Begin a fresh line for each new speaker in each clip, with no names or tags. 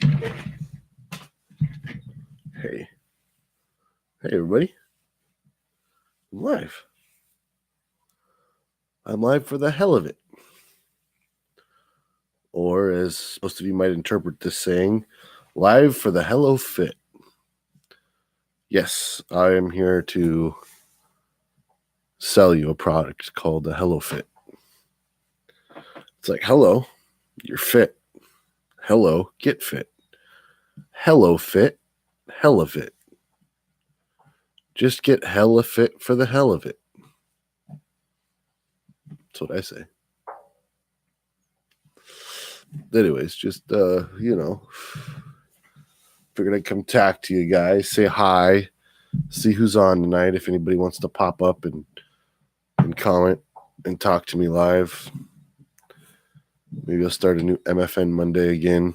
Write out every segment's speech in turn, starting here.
Hey. Hey, everybody. I'm live. I'm live for the hell of it. Or, as most of you might interpret this saying, live for the hellofit. Yes, I am here to sell you a product called the hellofit. It's like, hello, you're fit. Hello, get fit. Hello fit, hell of it. Just get hella fit for the hell of it. That's what I say. Anyways, just, figured I'd come talk to you guys, say hi, see who's on tonight, if anybody wants to pop up and comment and talk to me live. Maybe I'll start a new MFN Monday again.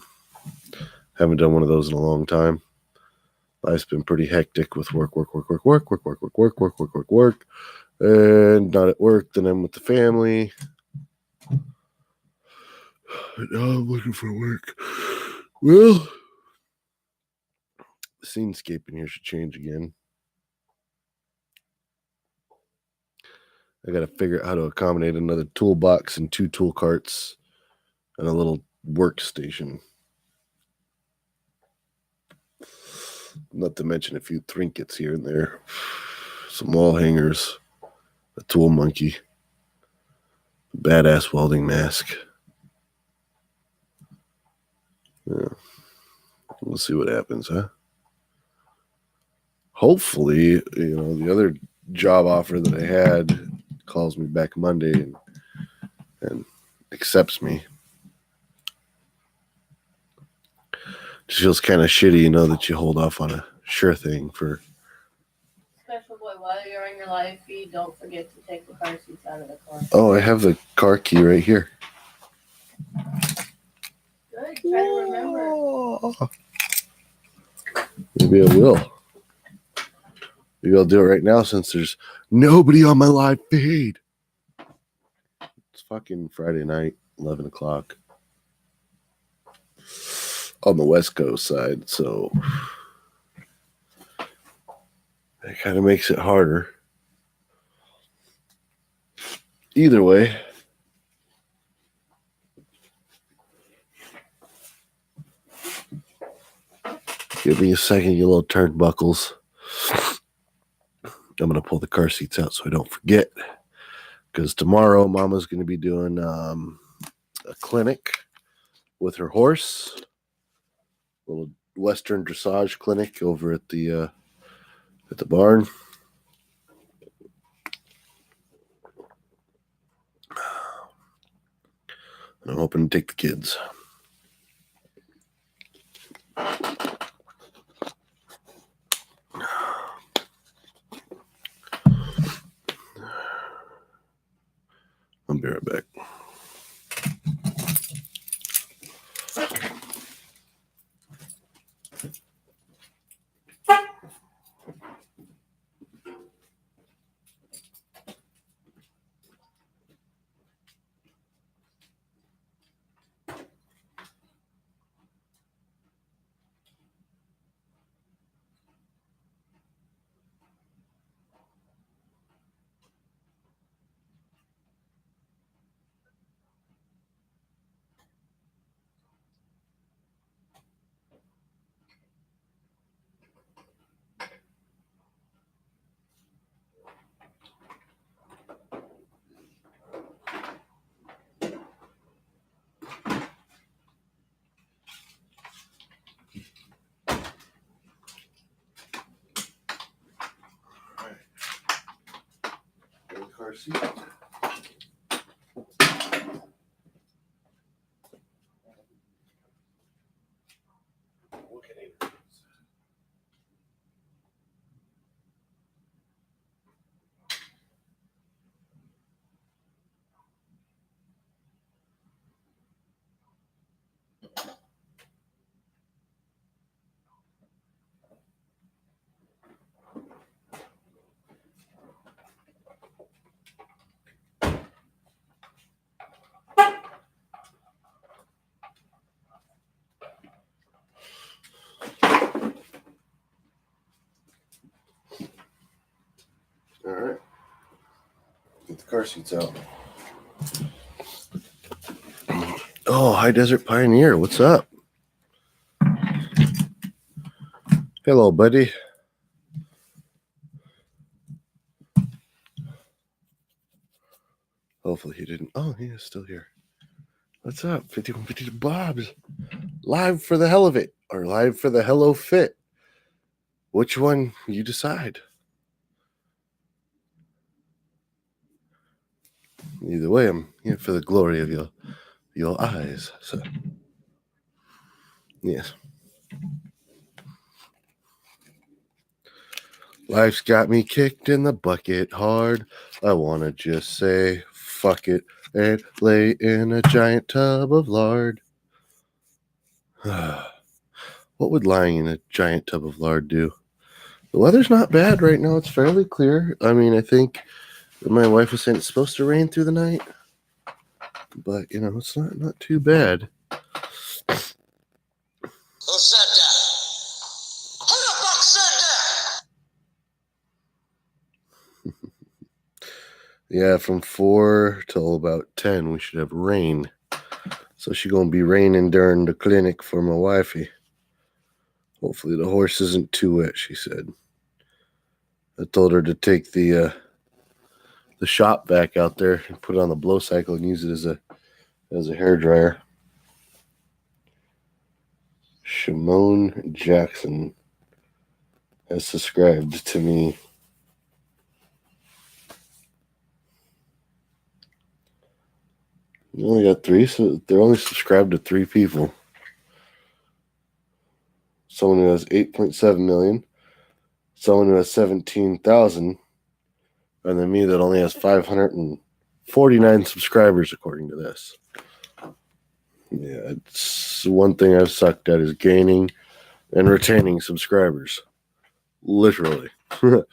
Haven't done one of those in a long time. Life's been pretty hectic with work, and not at work. Then I'm with the family. Now I'm looking for work. Well, the scenescape in here should change again. I got to figure out how to accommodate another toolbox and 2 tool carts and a little workstation. Not to mention a few trinkets here and there. Some wall hangers, a tool monkey, a badass welding mask. Yeah. We'll see what happens, huh? Hopefully, the other job offer that I had calls me back Monday and accepts me. It feels kind of shitty, that you hold off on a sure thing for...
Special boy, while you're on your live feed, don't forget to take the car seats out of the car.
Oh, I have the car key right here.
Good, try to remember.
Maybe I will. Maybe I'll do it right now since there's nobody on my live feed. It's fucking Friday night, 11 o'clock. On the West Coast side, so that kind of makes it harder. Either way, give me a second, you little turnbuckles. I'm going to pull the car seats out so I don't forget, because tomorrow Mama's going to be doing a clinic with her horse, a little Western dressage clinic over at the barn. And I'm hoping to take the kids. I'll be right back. Car seat. car seats out. Oh, High Desert Pioneer, what's up? Hello, buddy. Hopefully he didn't. Oh, he is still here. What's up? 5152 Bob's. Live for the hell of it, or live for the hellofit. Which one you decide? Either way, I'm here for the glory of your eyes. So, yes. Life's got me kicked in the bucket hard. I want to just say fuck it and lay in a giant tub of lard. What would lying in a giant tub of lard do? The weather's not bad right now. It's fairly clear. I mean, I think my wife was saying it's supposed to rain through the night, but you know, it's not too bad.
Who said that? Who the fuck said that?
Yeah, from 4 till about 10, we should have rain. So she gonna be raining during the clinic for my wifey. Hopefully the horse isn't too wet, she said. I told her to take the shop vac out there and put it on the blow cycle and use it as a hair dryer. Shimon Jackson has subscribed to me. You only got 3, so they're only subscribed to 3 people. Someone who has 8.7 million, someone who has 17,000, and then me that only has 549 subscribers according to this. Yeah, it's one thing I've sucked at is gaining and retaining subscribers. Literally. I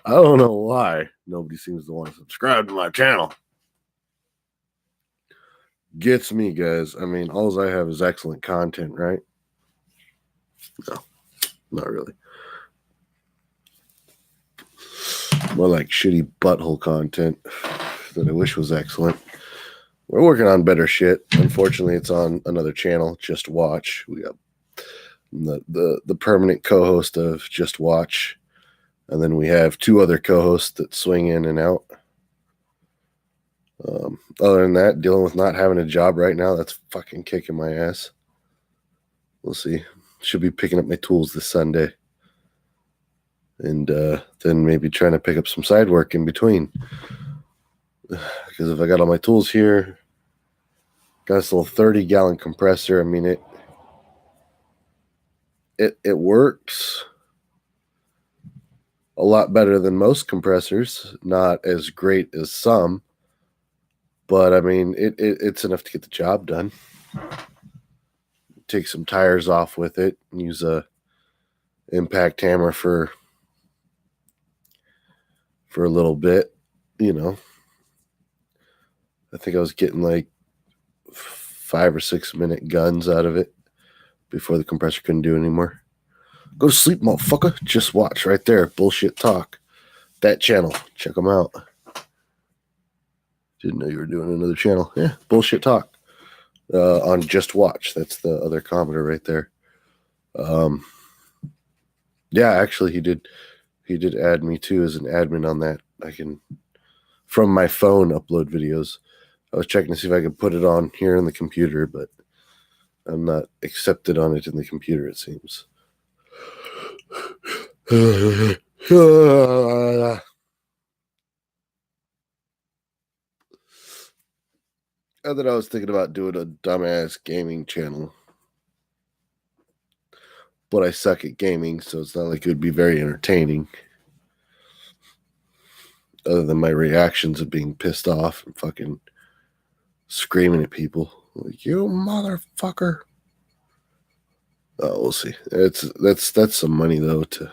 don't know why nobody seems to want to subscribe to my channel. Gets me, guys. I mean, all I have is excellent content, right? No, not really. More like shitty butthole content that I wish was excellent. We're working on better shit. Unfortunately, it's on another channel, Just Watch. We got the permanent co-host of Just Watch, and then we have 2 other co-hosts that swing in and out. Other than that, dealing with not having a job right now, that's fucking kicking my ass. We'll see. Should be picking up my tools this Sunday. And then maybe trying to pick up some side work in between. Because if I got all my tools here, got this little 30-gallon compressor. I mean, it works a lot better than most compressors. Not as great as some. But, I mean, it's enough to get the job done. Take some tires off with it. And use a impact hammer for a little bit. You know. I think I was getting like 5 or 6 minute guns out of it before the compressor couldn't do anymore. Go to sleep, motherfucker. Just Watch right there. Bullshit Talk. That channel. Check them out. Didn't know you were doing another channel. Yeah, Bullshit Talk. On Just Watch. That's the other commenter right there. Yeah, actually he did add me too as an admin on that. I can, from my phone, upload videos. I was checking to see if I could put it on here in the computer, but I'm not accepted on it in the computer, it seems. And then I was thinking about doing a dumbass gaming channel. But I suck at gaming, so it's not like it would be very entertaining. Other than my reactions of being pissed off and fucking screaming at people. Like, you motherfucker. Oh, we'll see. That's some money though to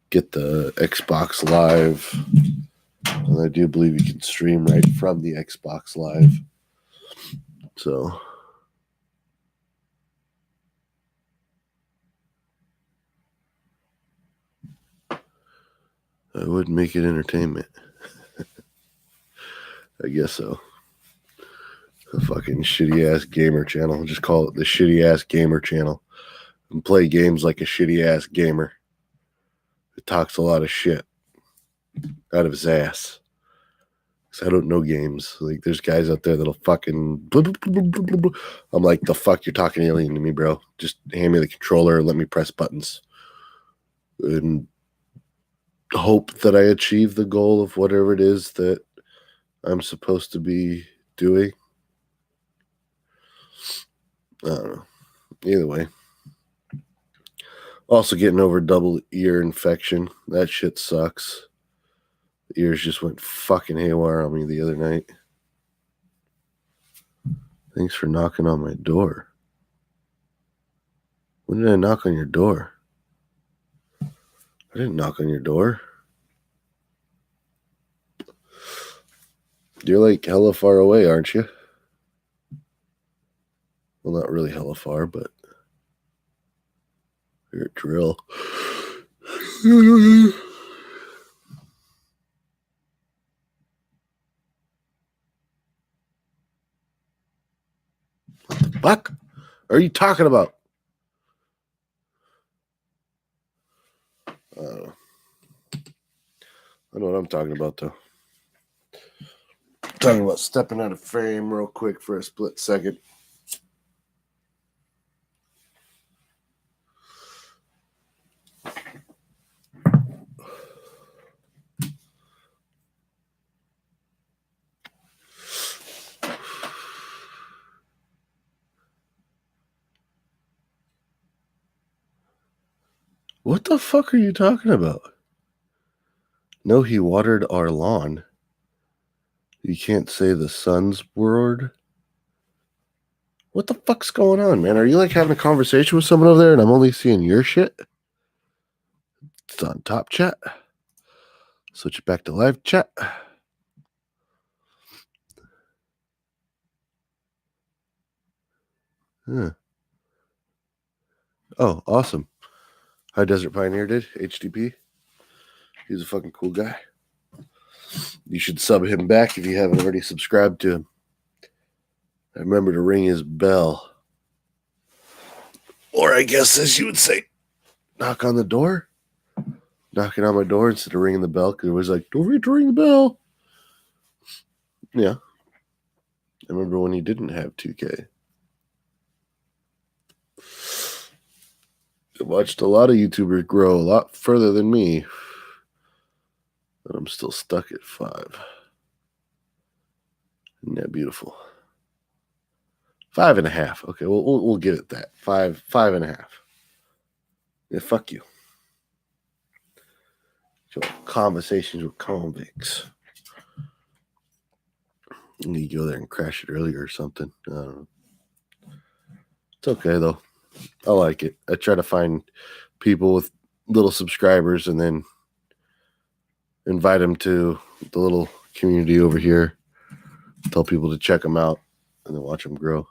get the Xbox Live. And I do believe you can stream right from the Xbox Live. So I would make it entertainment. I guess so. A fucking shitty ass gamer channel. Just call it the shitty ass gamer channel. And play games like a shitty ass gamer. Who talks a lot of shit out of his ass. Because I don't know games. Like, there's guys out there that'll fucking. I'm like, the fuck, you're talking alien to me, bro. Just hand me the controller and let me press buttons. And hope that I achieve the goal of whatever it is that I'm supposed to be doing. I don't know. Either way. Also getting over double ear infection. That shit sucks. The ears just went fucking haywire on me the other night. Thanks for knocking on my door. When did I knock on your door? I didn't knock on your door. You're like hella far away, aren't you? Well, not really hella far, but you're a drill. What the fuck are you talking about? I don't know. I know what I'm talking about, though. I'm talking about stepping out of frame real quick for a split second. What the fuck are you talking about? No, he watered our lawn. You can't say the sun's word. What the fuck's going on, man? Are you like having a conversation with someone over there and I'm only seeing your shit? It's on top chat. Switch it back to live chat. Yeah. Oh, awesome. High Desert Pioneer did. HTP. He's a fucking cool guy. You should sub him back if you haven't already subscribed to him. I remember to ring his bell. Or I guess, as you would say, knock on the door. Knocking on my door instead of ringing the bell, because it was like, don't forget to ring the bell. Yeah. I remember when he didn't have 2K. I watched a lot of YouTubers grow a lot further than me. But I'm still stuck at 5. Isn't that beautiful? 5.5. Okay, we'll give it that. 5.5. Yeah, fuck you. Conversations with convicts. You need to go there and crash it earlier or something. I don't know. It's okay, though. I like it. I try to find people with little subscribers and then invite them to the little community over here. Tell people to check them out and then watch them grow.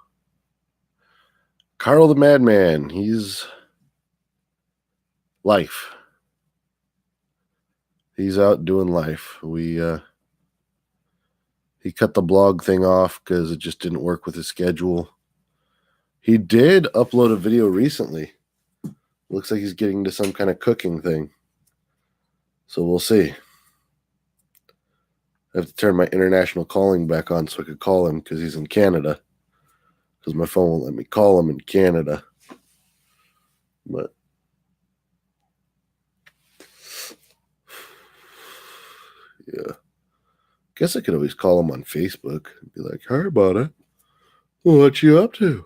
Carl the Madman. He's life. He's out doing life. He cut the blog thing off because it just didn't work with his schedule. He did upload a video recently. Looks like he's getting to some kind of cooking thing. So we'll see. I have to turn my international calling back on so I could call him because he's in Canada. Because my phone won't let me call him in Canada. But yeah. Guess I could always call him on Facebook and be like, "Hey, buddy, what you up to?"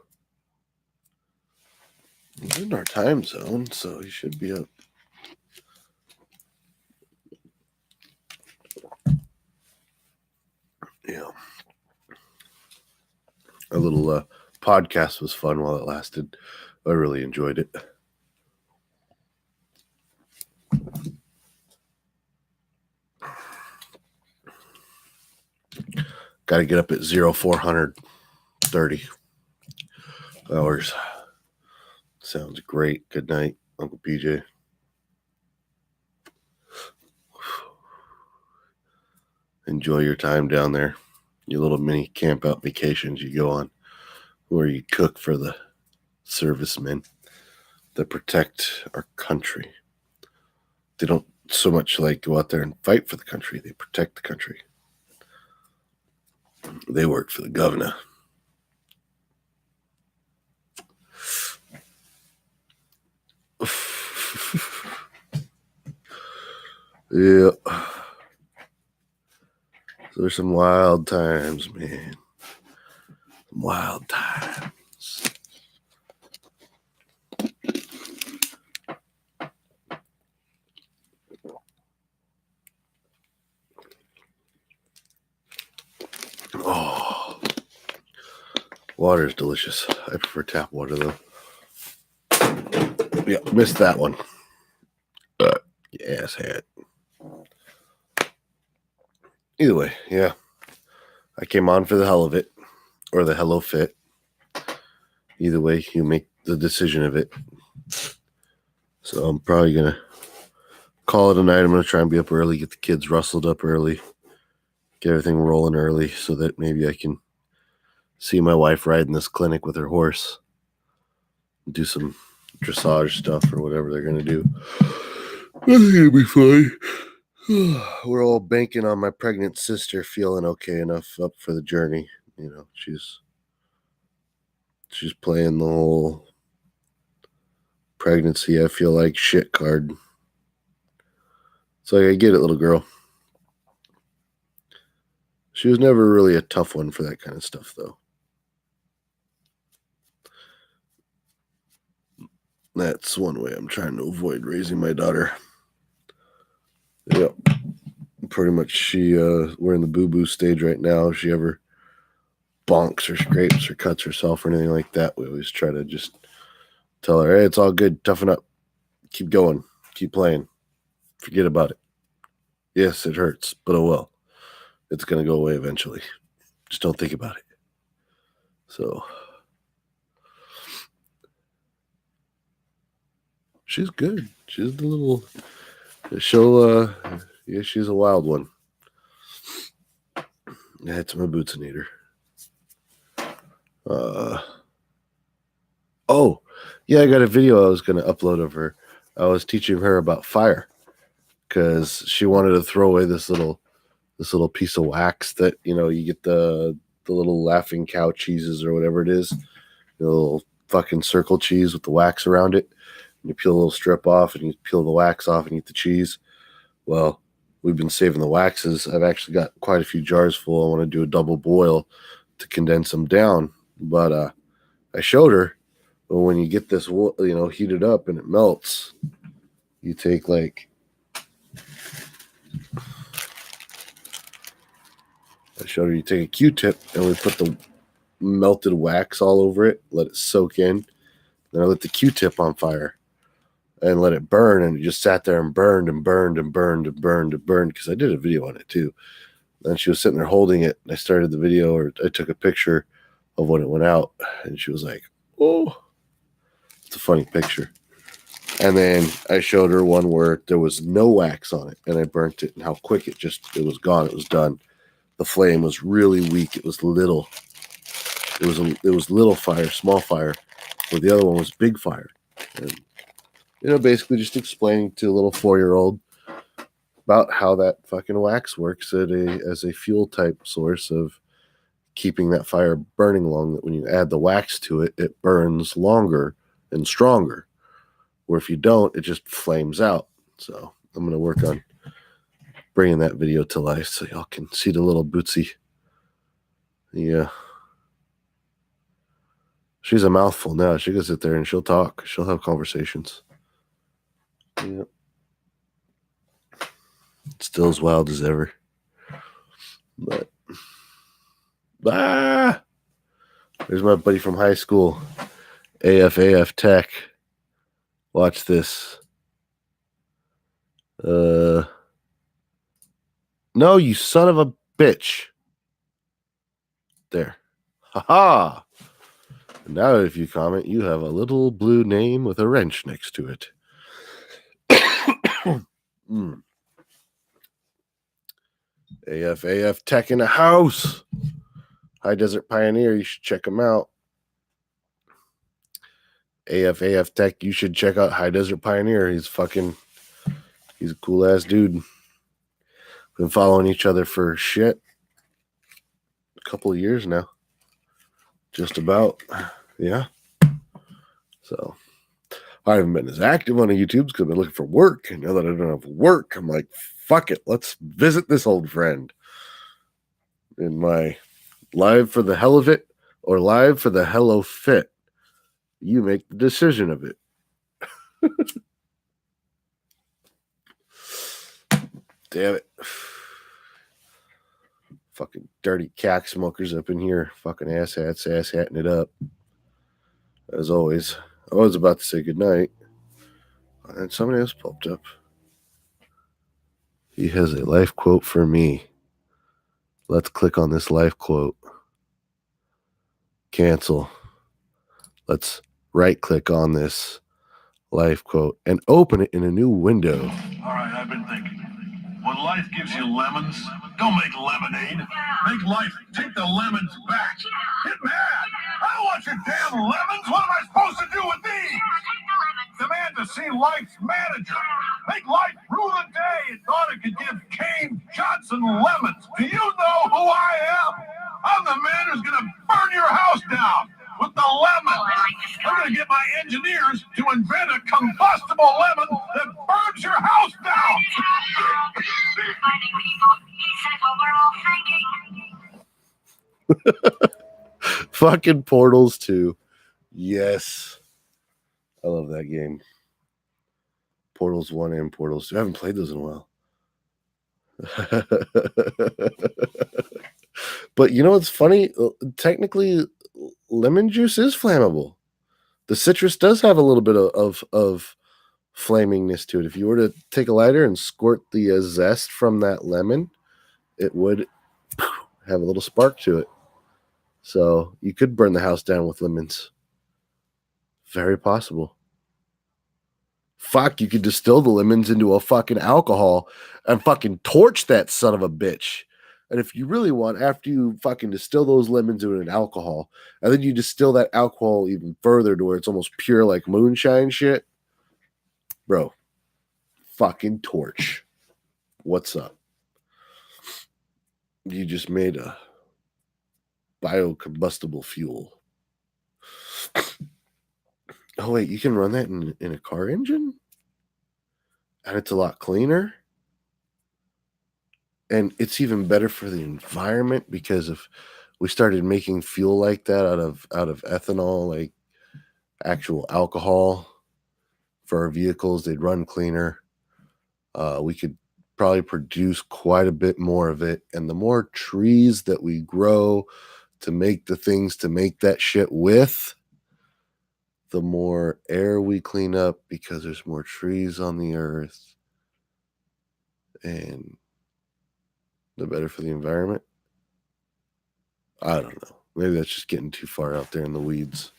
He's in our time zone, so he should be up. Yeah. Our little podcast was fun while it lasted. I really enjoyed it. Got to get up at 0430 hours. Sounds great. Good night, Uncle PJ. Enjoy your time down there. your little mini camp out vacations you go on, where you cook for the servicemen that protect our country. They don't so much like go out there and fight for the country. They protect the country. They work for the governor. Yeah. So there's some wild times, man. Some wild times. Oh, water is delicious. I prefer tap water though. Yeah, missed that one. Yes, hat. Either way, yeah. I came on for the hell of it, or the hellofit. Either way, you make the decision of it. So I'm probably gonna call it a night. I'm gonna try and be up early, get the kids rustled up early, get everything rolling early, so that maybe I can see my wife ride in this clinic with her horse, do some dressage stuff or whatever they're gonna do. I think it'll be fine. We're all banking on my pregnant sister feeling okay enough up for the journey. You know, she's playing the whole pregnancy I feel like shit card. So I get it, little girl. She was never really a tough one for that kind of stuff, though. That's one way I'm trying to avoid raising my daughter. Yep. Pretty much we're in the boo-boo stage right now. If she ever bonks or scrapes or cuts herself or anything like that, we always try to just tell her, hey, it's all good. Toughen up. Keep going. Keep playing. Forget about it. Yes, it hurts, but oh well. It's going to go away eventually. Just don't think about it. So she's good. She's the little yeah, she's a wild one. I had some boots and eater. Oh, yeah, I got a video I was going to upload of her. I was teaching her about fire because she wanted to throw away this little piece of wax that, you know, you get the little laughing cow cheeses or whatever it is, the little fucking circle cheese with the wax around it. And you peel a little strip off and you peel the wax off and eat the cheese. Well, we've been saving the waxes. I've actually got quite a few jars full. I want to do a double boil to condense them down. But I showed her, well, when you get this, you know, heated up and it melts, you take like, I showed her, you take a Q-tip and we put the melted wax all over it, let it soak in. Then I lit the Q-tip on fire and let it burn, and it just sat there and burned and burned and burned and burned and burned, because I did a video on it too. Then she was sitting there holding it, and I started the video, or I took a picture of when it went out, and she was like, oh, it's a funny picture. And then I showed her one where there was no wax on it, and I burnt it, and how quick it was gone. It was done. The flame was really weak. It was little. It was little fire, small fire, where the other one was big fire. And, you know, basically just explaining to a little 4-year-old about how that fucking wax works as a fuel type source of keeping that fire burning long, that when you add the wax to it, it burns longer and stronger. Or if you don't, it just flames out. So I'm going to work on bringing that video to life so y'all can see the little Bootsy. Yeah. She's a mouthful now. She can sit there and she'll talk. She'll have conversations. Yep. Still as wild as ever. But there's my buddy from high school, AF Tech. Watch this. No, you son of a bitch. There. Ha-ha. Now if you comment, you have a little blue name with a wrench next to it. AF Tech in the house. High Desert Pioneer, you should check him out. AF Tech, you should check out High Desert Pioneer. He's a cool ass dude. Been following each other for shit a couple of years now. Just about. Yeah. So I haven't been as active on YouTube because I've been looking for work. And now that I don't have work, I'm like, fuck it. Let's visit this old friend. In my live for the hell of it or live for the hellofit. You make the decision of it. Damn it. Fucking dirty cack smokers up in here. Fucking ass-hatting it up. As always. I was about to say goodnight. And somebody else popped up. He has a life quote for me. Let's click on this life quote. Cancel. Let's right-click on this life quote and open it in a new window.
All right, I've been thinking. When life gives you lemons, don't make lemonade. Make life take the lemons back. Get mad. I don't want your damn lemons. What am I supposed to do with these? Demand to see life's manager. Make life rule the day and thought it could give Kane Johnson lemons. Do you know who I am? I'm the man who's going to burn your house down with the lemon. I'm going to get my engineers to invent a combustible lemon that burns your house down.
Fucking Portals 2. Yes. I love that game. Portals 1 and Portals 2. I haven't played those in a while. But you know what's funny? Technically, lemon juice is flammable. The citrus does have a little bit of flamingness to it. If you were to take a lighter and squirt the zest from that lemon, it would have a little spark to it. So you could burn the house down with lemons. Very possible. Fuck, you could distill the lemons into a fucking alcohol and fucking torch that son of a bitch. And if you really want, after you fucking distill those lemons into an alcohol, and then you distill that alcohol even further to where it's almost pure like moonshine shit, bro, fucking torch. What's up? You just made a biocombustible fuel. Oh, wait, you can run that in a car engine? And it's a lot cleaner? And it's even better for the environment because if we started making fuel like that out of ethanol, like actual alcohol for our vehicles, they'd run cleaner. We could probably produce quite a bit more of it. And the more trees that we grow to make the things to make that shit with, the more air we clean up because there's more trees on the earth. And the better for the environment. I don't know. Maybe that's just getting too far out there in the weeds.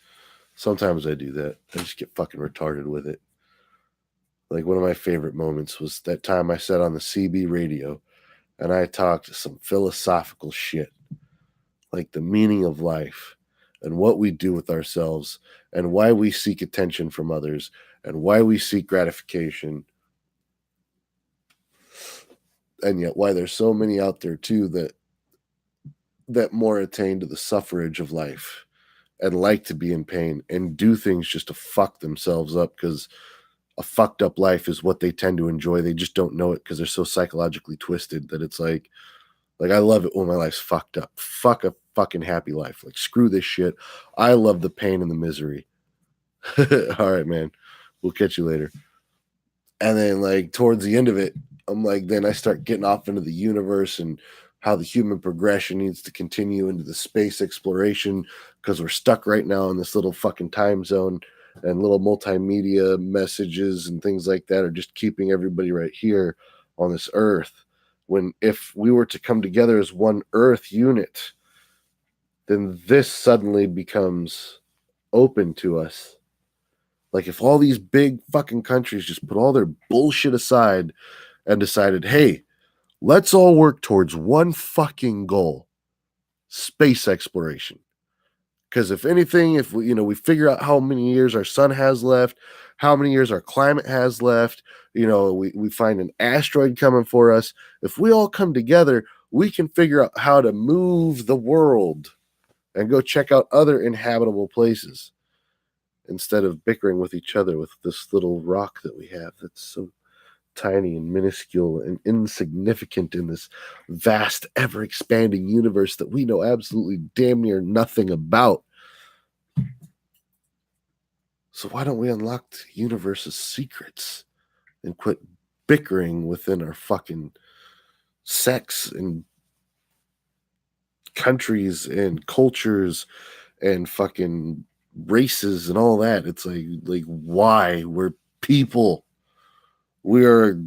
Sometimes I do that. I just get fucking retarded with it. Like one of my favorite moments was that time I sat on the CB radio and I talked some philosophical shit. Like the meaning of life and what we do with ourselves and why we seek attention from others and why we seek gratification. And yet why there's so many out there too that more attain to the suffrage of life and like to be in pain and do things just to fuck themselves up because a fucked up life is what they tend to enjoy. They just don't know it because they're so psychologically twisted that it's like I love it when my life's fucked up. Fuck a fucking happy life. Like screw this shit. I love the pain and the misery. All right, man. We'll catch you later. And then like towards the end of it, I'm like, then I start getting off into the universe and how the human progression needs to continue into the space exploration because we're stuck right now in this little fucking time zone and little multimedia messages and things like that are just keeping everybody right here on this earth. When if we were to come together as one earth unit, then this suddenly becomes open to us. Like if all these big fucking countries just put all their bullshit aside and decided, hey, let's all work towards one fucking goal. space exploration. Because if anything, if we figure out how many years our sun has left, how many years our climate has left, we find an asteroid coming for us. If we all come together, we can figure out how to move the world and go check out other inhabitable places instead of bickering with each other with this little rock that we have that's so tiny and minuscule and insignificant in this vast, ever-expanding universe that we know absolutely damn near nothing about. So why don't we unlock the universe's secrets and quit bickering within our fucking sects and countries and cultures and fucking races and all that? It's like why? We're people. We are a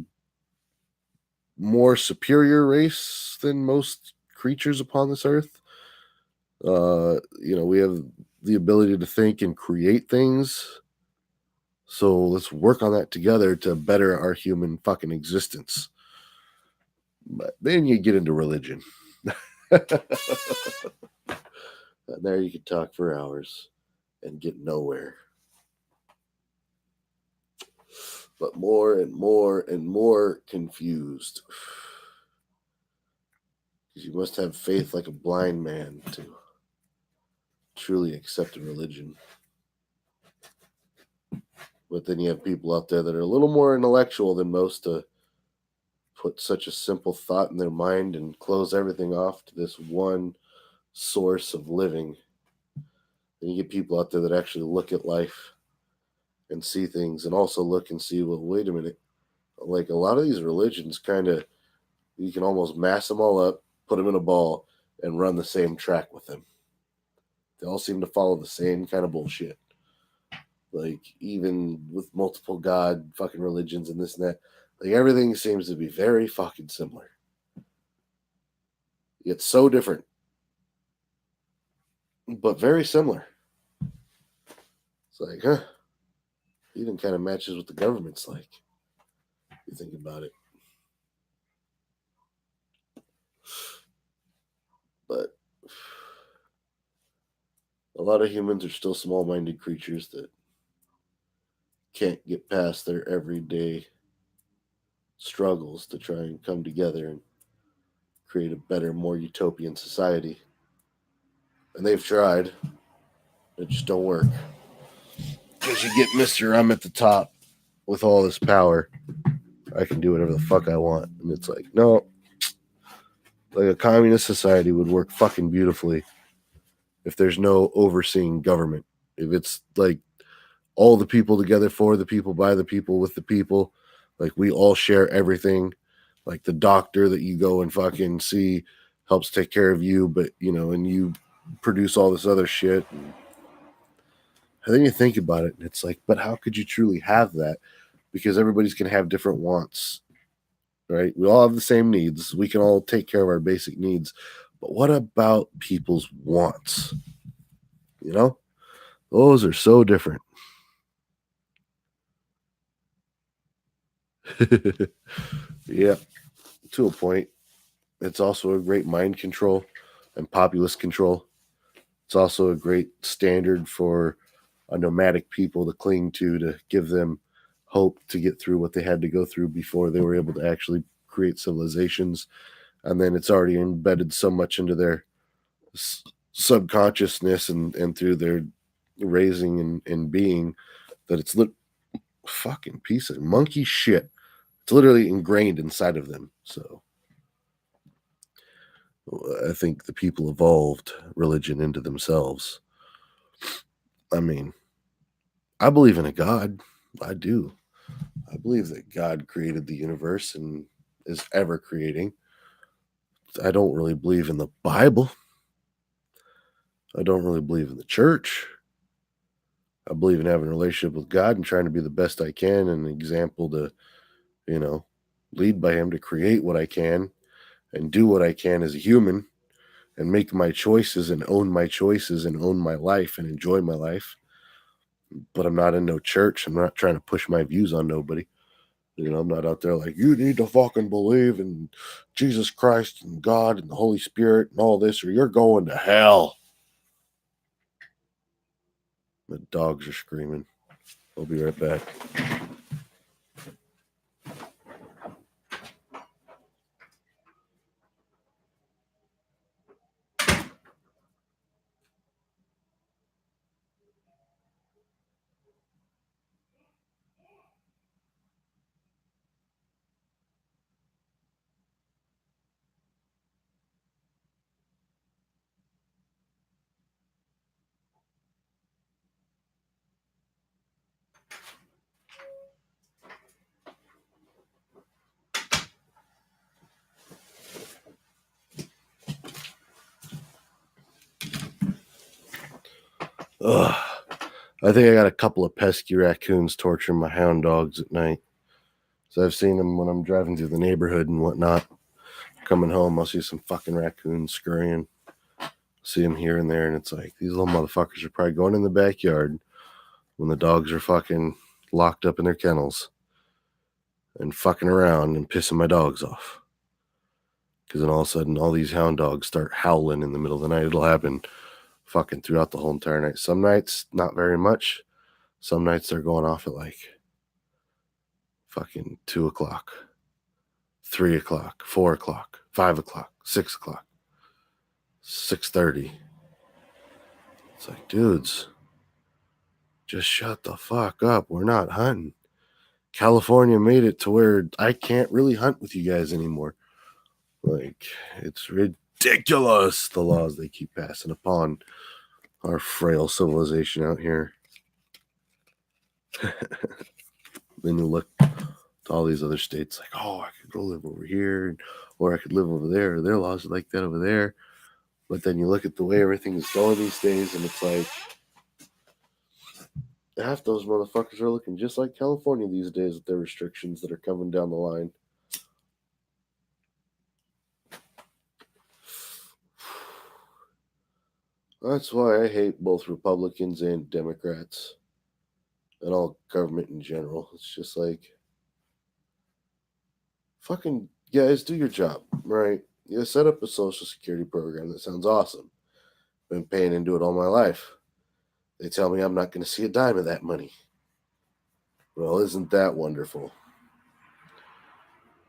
more superior race than most creatures upon this earth. We have the ability to think and create things. So let's work on that together to better our human fucking existence. But then you get into religion. And there you could talk for hours and get nowhere. But more and more and more confused. Because you must have faith like a blind man to truly accept a religion. But then you have people out there that are a little more intellectual than most to put such a simple thought in their mind and close everything off to this one source of living. And you get people out there that actually look at life and see things and also look and see, well, wait a minute. Like a lot of these religions you can almost mass them all up, put them in a ball, and run the same track with them. They all seem to follow the same kind of bullshit. Like, even with multiple god fucking religions and this and that, like everything seems to be very fucking similar. It's so different, but very similar. It's like, huh? Even kind of matches what the government's like. You think about it. But a lot of humans are still small-minded creatures that can't get past their everyday struggles to try and come together and create a better, more utopian society. And they've tried. It just don't work. Because you get Mr. I'm at the top with all this power. I can do whatever the fuck I want. And it's like, no. Like a communist society would work fucking beautifully if there's no overseeing government. If it's like all the people together for the people, by the people, with the people. Like we all share everything. Like the doctor that you go and fucking see helps take care of you, but and you produce all this other shit. And then you think about it, and it's like, but how could you truly have that? Because everybody's going to have different wants, right? We all have the same needs. We can all take care of our basic needs. But what about people's wants? Those are so different. Yeah, to a point. It's also a great mind control and populace control. It's also a great standard for a nomadic people to cling to give them hope to get through what they had to go through before they were able to actually create civilizations. And then it's already embedded so much into their subconsciousness and through their raising and being that it's fucking piece of monkey shit. It's literally ingrained inside of them. So I think the people evolved religion into themselves. I mean, I believe in a God. I do. I believe that God created the universe and is ever creating. I don't really believe in the Bible. I don't really believe in the church. I believe in having a relationship with God and trying to be the best I can and an example to, lead by him to create what I can and do what I can as a human and make my choices and own my choices and own my life and enjoy my life. But I'm not in no church. I'm not trying to push my views on nobody. You know, I'm not out there like, you need to fucking believe in Jesus Christ and God and the Holy Spirit and all this, or you're going to hell. The dogs are screaming. I'll be right back. Ugh. I think I got a couple of pesky raccoons torturing my hound dogs at night. So I've seen them when I'm driving through the neighborhood and whatnot. Coming home, I'll see some fucking raccoons scurrying. See them here and there, and it's like, these little motherfuckers are probably going in the backyard when the dogs are fucking locked up in their kennels and fucking around and pissing my dogs off. Because then all of a sudden, all these hound dogs start howling in the middle of the night. It'll happen fucking throughout the whole entire night. Some nights, not very much. Some nights they're going off at like fucking 2 o'clock, 3 o'clock, 4 o'clock, 5 o'clock, 6 o'clock, 6:30. It's like, dudes, just shut the fuck up. We're not hunting. California made it to where I can't really hunt with you guys anymore. Like, it's ridiculous, the laws they keep passing upon our frail civilization out here. Then you look to all these other states like, oh, I could go live over here, or I could live over there, or their laws are like that over there. But then you look at the way everything is going these days, and it's like, half those motherfuckers are looking just like California these days with their restrictions that are coming down the line. That's why I hate both Republicans and Democrats and all government in general. It's just like, fucking guys, do your job, right? You set up a social security program. That sounds awesome. Been paying into it all my life. They tell me I'm not going to see a dime of that money. Well, isn't that wonderful?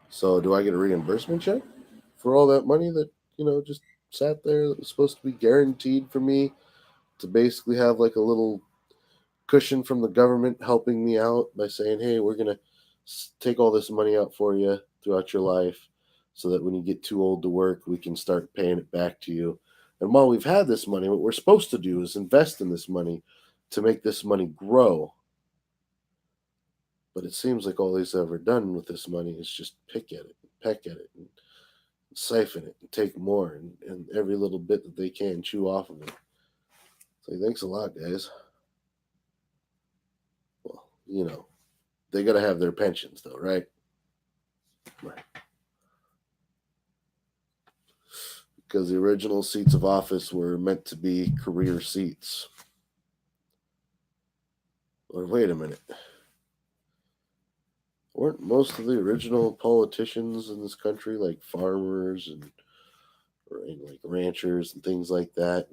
So do I get a reimbursement check for all that money that, just sat there that was supposed to be guaranteed for me to basically have like a little cushion from the government helping me out by saying, hey, we're going to take all this money out for you throughout your life so that when you get too old to work, we can start paying it back to you. And while we've had this money, what we're supposed to do is invest in this money to make this money grow. But it seems like all they've ever done with this money is just pick at it, peck at it, and siphon it, and take more, and every little bit that they can chew off of it. So thanks a lot, guys. Well, they got to have their pensions, though, right? Right. Because the original seats of office were meant to be career seats. Or wait a minute. Weren't most of the original politicians in this country like farmers and like ranchers and things like that?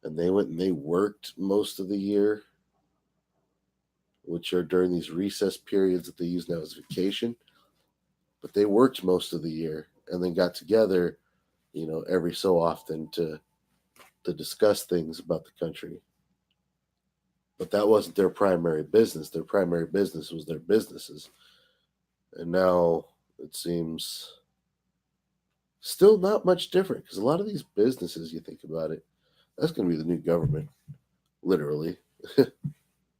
And they went and they worked most of the year, which are during these recess periods that they use now as vacation. But they worked most of the year and then got together, every so often to discuss things about the country. But that wasn't their primary business. Their primary business was their businesses. And now it seems still not much different, because a lot of these businesses, you think about it, that's going to be the new government, literally.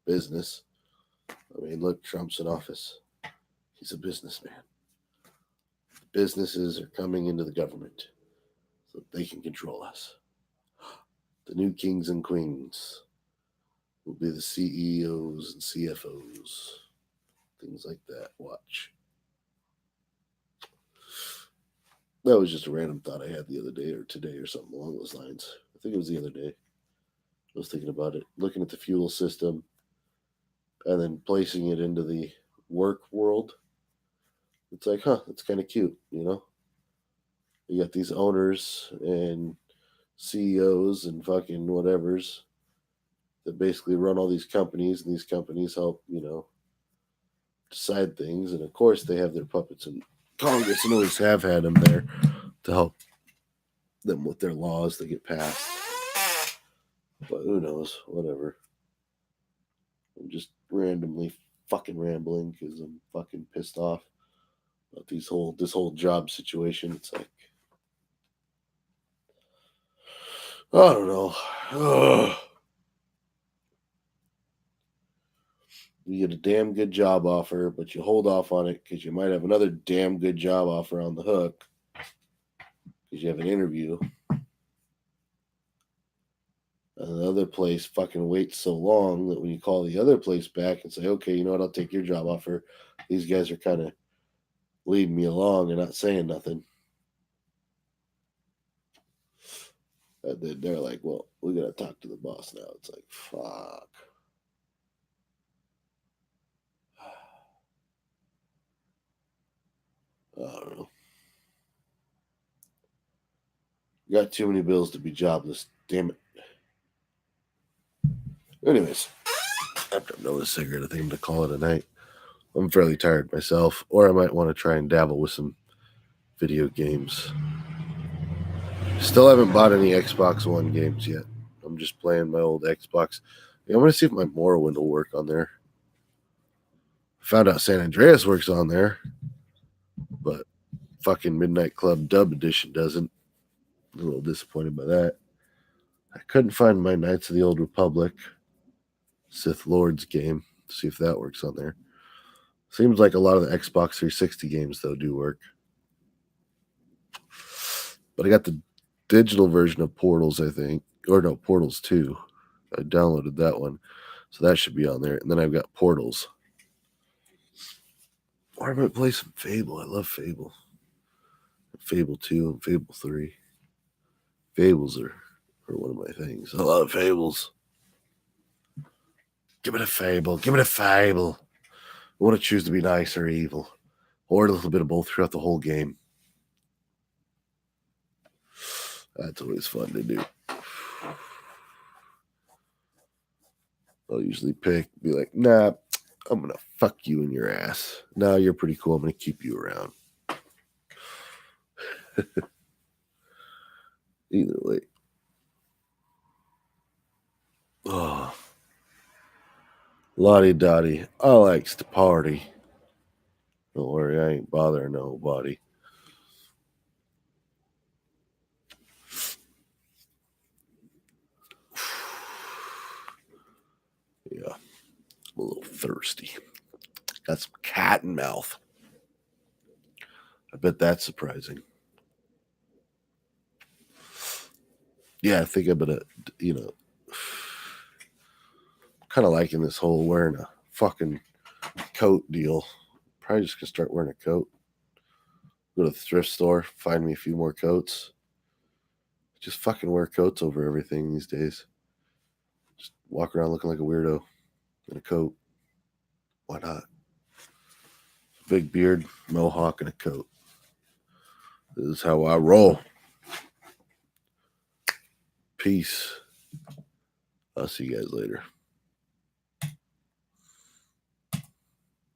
Business. I mean, look, Trump's in office. He's a businessman. Businesses are coming into the government so that they can control us. The new kings and queens will be the CEOs and CFOs. Things like that. Watch. That was just a random thought I had the other day or today or something along those lines. I think it was the other day. I was thinking about it, looking at the fuel system and then placing it into the work world. It's like, huh, it's kind of cute, you know? You got these owners and CEOs and fucking whatevers that basically run all these companies, and these companies help, you know, decide things. And of course, they have their puppets in Congress and always have had them there to help them with their laws that get passed. But who knows? Whatever. I'm just randomly fucking rambling because I'm fucking pissed off about this whole job situation. It's like, I don't know. Ugh. You get a damn good job offer, but you hold off on it because you might have another damn good job offer on the hook because you have an interview. And the other place fucking waits so long that when you call the other place back and say, okay, you know what, I'll take your job offer, these guys are kind of leading me along and not saying nothing. And then they're like, well, we got to talk to the boss now. It's like, fuck. I don't know. Got too many bills to be jobless. Damn it. Anyways, after another cigarette, I think I'm going to call it a night. I'm fairly tired myself, or I might want to try and dabble with some video games. Still haven't bought any Xbox One games yet. I'm just playing my old Xbox. Yeah, I'm going to see if my Morrowind will work on there. Found out San Andreas works on there, but fucking Midnight Club Dub Edition doesn't. I'm a little disappointed by that. I couldn't find my Knights of the Old Republic Sith Lords game. See if that works on there. Seems like a lot of the Xbox 360 games, though, do work. But I got the digital version of Portals, I think. Or no, Portals 2. I downloaded that one. So that should be on there. And then I've got Portals. Or I might play some Fable. I love Fable. Fable 2 and Fable 3. Fables are one of my things. I love Fables. Give it a Fable. Give it a Fable. I want to choose to be nice or evil. Or a little bit of both throughout the whole game. That's always fun to do. I'll usually be like, nah, I'm going to fuck you in your ass. Nah, you're pretty cool. I'm going to keep you around. Either way. Oh. Lottie Dottie. I likes to party. Don't worry, I ain't bothering nobody. Yeah, I'm a little thirsty. Got some cat in mouth. I bet that's surprising. Yeah, I think I'm gonna, kind of liking this whole wearing a fucking coat deal. Probably just gonna start wearing a coat. Go to the thrift store, find me a few more coats. Just fucking wear coats over everything these days. Just walk around looking like a weirdo in a coat. Why not? Big beard, mohawk, and a coat. This is how I roll. Peace. I'll see you guys later.